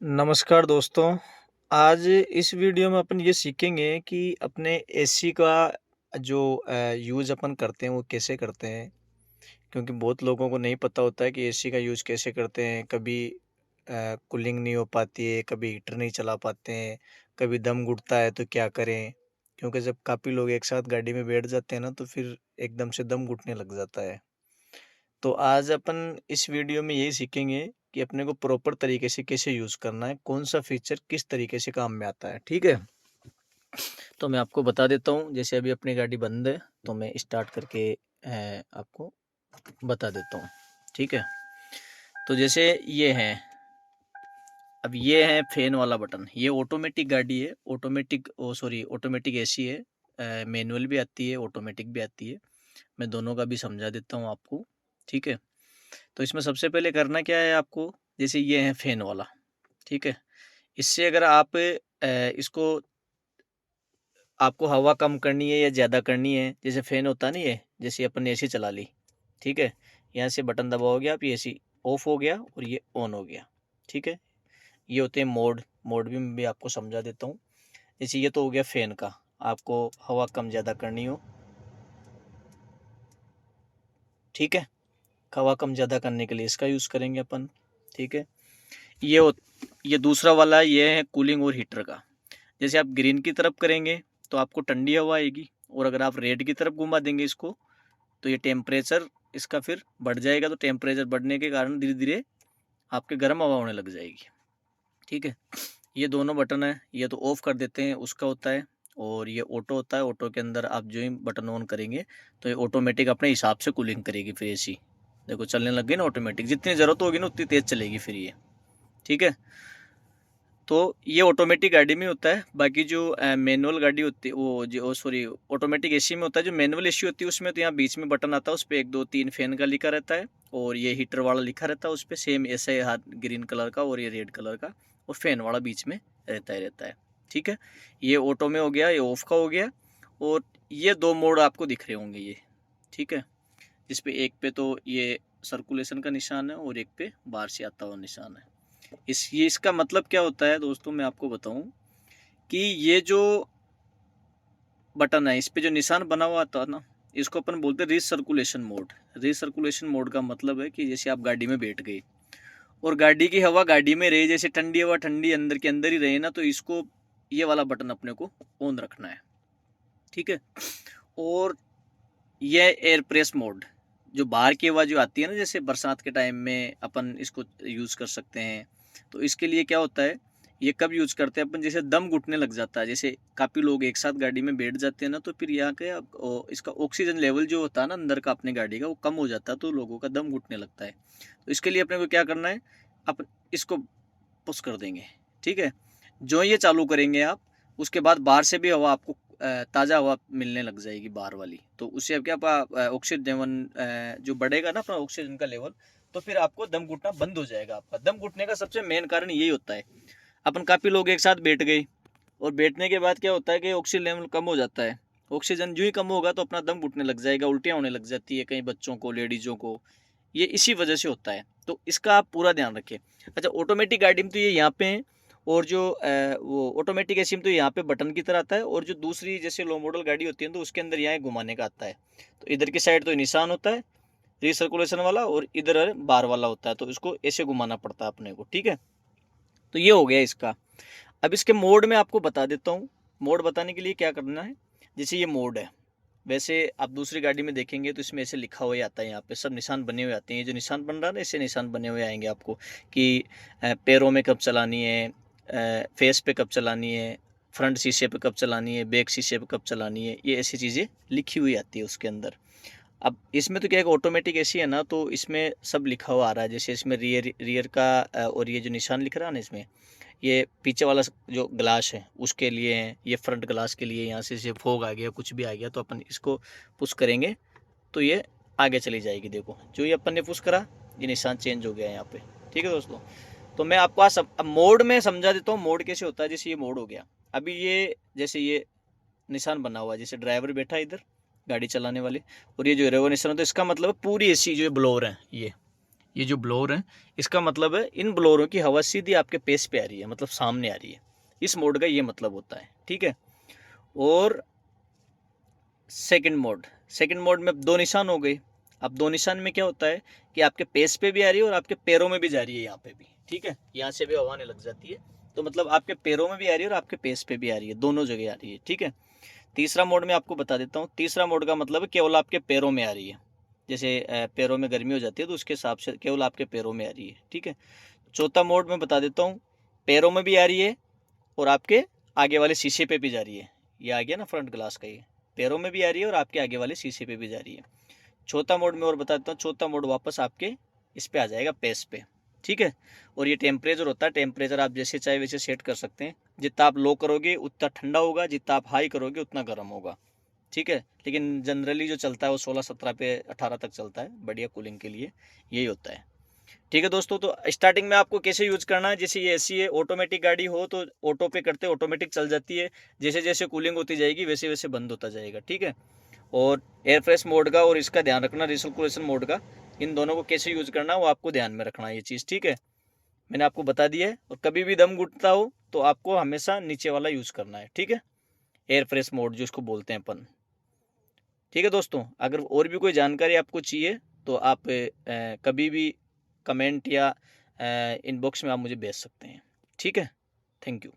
नमस्कार दोस्तों। आज इस वीडियो में अपन ये सीखेंगे कि अपने एसी का जो यूज़ अपन करते हैं वो कैसे करते हैं। क्योंकि बहुत लोगों को नहीं पता होता है कि एसी का यूज़ कैसे करते हैं। कभी कूलिंग नहीं हो पाती है, कभी हीटर नहीं चला पाते हैं, कभी दम घुटता है तो क्या करें? क्योंकि जब काफ़ी लोग एक साथ गाड़ी में बैठ जाते हैं ना तो फिर एकदम से दम घुटने लग जाता है। तो आज अपन इस वीडियो में यही सीखेंगे कि अपने को प्रॉपर तरीके से कैसे यूज़ करना है, कौन-सा फीचर किस तरीके से काम में आता है, ठीक है? तो मैं आपको बता देता हूँ, जैसे अभी अपनी गाड़ी बंद है, तो मैं स्टार्ट करके आपको बता देता हूँ, ठीक है? तो जैसे ये है, अब ये है फ़ैन वाला बटन, ये ऑटोमेटिक गाड़ी है, ऑटोमेटिक एसी है। मैनुअल भी आती है, ऑटोमेटिक भी आती है। मैं दोनों का भी समझा देता हूँ आपको, ठीक है? तो इसमें सबसे पहले करना क्या है आपको, जैसे ये है फ़ैन वाला, ठीक है? इससे अगर आप इसको आपको हवा कम करनी है या ज़्यादा करनी है, जैसे फ़ैन होता है ना ये, जैसे अपन ने एसी चला ली, ठीक है? यहाँ से बटन दबाओगे आप, ये एसी ऑफ हो गया और ये ऑन हो गया, ठीक है? ये होते हैं मोड, मोड भी मैं भी आपको समझा देता हूँ। जैसे ये तो हो गया फ़ैन का, आपको हवा कम ज़्यादा करनी हो, ठीक है? हवा कम ज़्यादा करने के लिए इसका यूज़ करेंगे अपन, ठीक है? ये हो ये दूसरा वाला ये है कूलिंग और हीटर का। जैसे आप ग्रीन की तरफ करेंगे तो आपको ठंडी हवा आएगी और अगर आप रेड की तरफ घुमा देंगे इसको तो ये टेम्परेचर इसका फिर बढ़ जाएगा। तो टेम्परेचर बढ़ने के कारण धीरे धीरे आपके गर्म हवा होने लग जाएगी, ठीक है? ये दोनों बटन है, ये तो ऑफ कर देते हैं उसका होता है और ये ऑटो होता है। ऑटो के अंदर आप जो ही बटन ऑन करेंगे तो ये ऑटोमेटिक अपने हिसाब से कूलिंग करेगी। फिर एसी देखो चलने लग गई ना ऑटोमेटिक, जितनी ज़रूरत होगी ना उतनी तेज़ चलेगी फिर ये, ठीक है? तो ये ऑटोमेटिक गाड़ी में होता है। बाकी जो मैनुअल गाड़ी होती है वो जो सॉरी ऑटोमेटिक एसी में होता है। जो मैनुअल एसी होती है उसमें तो यहाँ बीच में बटन आता है, उस पर 1 2 3 फैन का लिखा रहता है और ये हीटर वाला लिखा रहता है उस पर सेम ऐसे हाथ ग्रीन कलर का और ये रेड कलर का, और फैन वाला बीच में रहता है, ठीक है? ये ऑटो में हो गया, ये ऑफ का हो गया। और ये 2 मोड आपको दिख रहे होंगे ये, ठीक है? जिसपे एक पे तो ये सर्कुलेशन का निशान है और एक पे बाहर से आता हुआ निशान है। इसका मतलब क्या होता है दोस्तों, मैं आपको बताऊं कि ये जो बटन है इस पे जो निशान बना हुआ था ना, इसको अपन बोलते हैं रिसर्कुलेशन मोड। रिसर्कुलेशन मोड का मतलब है कि जैसे आप गाड़ी में बैठ गए और गाड़ी की हवा गाड़ी में रहे, जैसे ठंडी हवा ठंडी अंदर के अंदर ही रहे ना, तो इसको ये वाला बटन अपने को ऑन रखना है, ठीक है? और ये एयर प्रेस मोड, जो बाहर की हवा जो आती है ना, जैसे बरसात के टाइम में अपन इसको यूज़ कर सकते हैं। तो इसके लिए क्या होता है, ये कब यूज़ करते हैं अपन, जैसे दम घुटने लग जाता है, जैसे काफ़ी लोग एक साथ गाड़ी में बैठ जाते हैं ना, तो फिर यहाँ के इसका ऑक्सीजन लेवल जो होता है ना अंदर का अपने गाड़ी का, वो कम हो जाता है, तो लोगों का दम घुटने लगता है। तो इसके लिए अपने को क्या करना है, अपन इसको पुश कर देंगे, ठीक है? जो ये चालू करेंगे आप, उसके बाद बाहर से भी हवा आपको ताज़ा हवा मिलने लग जाएगी बाहर वाली। तो उससे अब क्या ऑक्सीजन लेवल जो बढ़ेगा ना अपना ऑक्सीजन का लेवल, तो फिर आपको दम घुटना बंद हो जाएगा। आपका दम घुटने का सबसे मेन कारण यही होता है। अपन काफ़ी लोग एक साथ बैठ गए और बैठने के बाद क्या होता है कि ऑक्सीजन लेवल कम हो जाता है। ऑक्सीजन जो ही कम होगा तो अपना दम घुटने लग जाएगा, उल्टियाँ होने लग जाती है कई बच्चों को, लेडीज़ों को। ये इसी वजह से होता है, तो इसका आप पूरा ध्यान रखें। अच्छा, ऑटोमेटिक गाड़ी में तो ये यहाँ पे है और जो वो ऑटोमेटिक एसी में तो यहाँ पे बटन की तरह आता है, और जो दूसरी जैसे लो मॉडल गाड़ी होती है तो उसके अंदर यहाँ घुमाने का आता है। तो इधर की साइड तो निशान होता है रिसर्कुलेशन वाला और इधर बार वाला होता है, तो इसको ऐसे घुमाना पड़ता है अपने को, ठीक है? तो ये हो गया इसका। अब इसके मोड में आपको बता देता हूँ। मोड बताने के लिए क्या करना है, जैसे ये मोड है, वैसे आप दूसरी गाड़ी में देखेंगे तो इसमें ऐसे लिखा हुआ ही आता है, यहाँ पे सब निशान बने हुए आते हैं। ये जो निशान बन रहा है ना, ऐसे निशान बने हुए आएंगे आपको कि पैरों में कब चलानी है, फेस पे कब चलानी है, फ्रंट शीशे पे कब चलानी है, बैक शीशे पे कब चलानी है, ये ऐसी चीज़ें लिखी हुई आती है उसके अंदर। अब इसमें तो क्या है, ऑटोमेटिक एसी है ना, तो इसमें सब लिखा हुआ आ रहा है। जैसे इसमें रियर रियर का और ये जो निशान लिख रहा है ना इसमें, ये पीछे वाला जो ग्लास है उसके लिए है, ये फ्रंट ग्लास के लिए। यहाँ से फोग आ गया, कुछ भी आ गया, तो अपन इसको पुश करेंगे तो ये आगे चली जाएगी। देखो जो ये अपन ने पुश करा, ये निशान चेंज हो गया यहाँ पे, ठीक है दोस्तों? तो मैं आपको आज अब मोड में समझा देता हूँ मोड कैसे होता है। जैसे ये मोड हो गया, अभी ये जैसे ये निशान बना हुआ है, जैसे ड्राइवर बैठा है इधर गाड़ी चलाने वाले, और ये जो रेवो निशान होता है, इसका मतलब पूरी एसी जो ब्लोअर है, ये जो ब्लोअर है इसका मतलब है इन ब्लोअरों की हवा सीधी आपके पेस पे आ रही है, मतलब सामने आ रही है। इस मोड का ये मतलब होता है, ठीक है। और सेकंड मोड में 2 निशान हो गए। अब 2 निशान में क्या होता है कि आपके पेस पे भी आ रही है और आपके पैरों में भी जा रही है, यहाँ पे भी, ठीक है। यहाँ से भी हवा आने लग जाती है, तो मतलब आपके पैरों में भी आ रही है और आपके पेस पे भी आ रही है, दोनों जगह आ रही है, ठीक है। तीसरा मोड में आपको बता देता हूँ। तीसरा मोड का मतलब है केवल आपके पैरों में आ रही है। जैसे पैरों में गर्मी हो जाती है तो उसके हिसाब से केवल आपके पैरों में आ रही है, ठीक है। चौथा मोड में बता देता हूँ, पैरों में भी आ रही है और आपके आगे वाले शीशे पे भी जा रही है। ये आ गया ना फ्रंट ग्लास का, ये पैरों में भी आ रही है और आपके आगे वाले शीशे पे भी जा रही है। चौथा मोड में और बता देता हूँ, चौथा मोड वापस आपके इस पे आ जाएगा, पेस पे, ठीक है। और ये टेम्परेचर होता है, टेम्परेचर आप जैसे चाहे वैसे सेट कर सकते हैं। जितना आप लो करोगे उतना ठंडा होगा, जितना आप हाई करोगे उतना गर्म होगा, ठीक है। लेकिन जनरली जो चलता है वो 16-17 पे 18 तक चलता है, बढ़िया कूलिंग के लिए यही होता है, ठीक है दोस्तों। तो स्टार्टिंग में आपको कैसे यूज करना है, जैसे ये ऐसी है, ऑटोमेटिक गाड़ी हो तो ऑटो पे करते ऑटोमेटिक चल जाती है, जैसे जैसे कूलिंग होती जाएगी वैसे वैसे बंद होता जाएगा, ठीक है। और एयर फ्रेश मोड का और इसका ध्यान रखना, रिसर्कुलेशन मोड का, इन दोनों को कैसे यूज करना वो आपको ध्यान में रखना है ये चीज़, ठीक है। मैंने आपको बता दिया है। और कभी भी दम घुटता हो तो आपको हमेशा नीचे वाला यूज करना है, ठीक है, एयर फ्रेश मोड जो इसको बोलते हैं अपन, ठीक है दोस्तों। अगर और भी कोई जानकारी आपको चाहिए तो आप कभी भी कमेंट या इनबॉक्स में आप मुझे भेज सकते हैं, ठीक है। Thank you.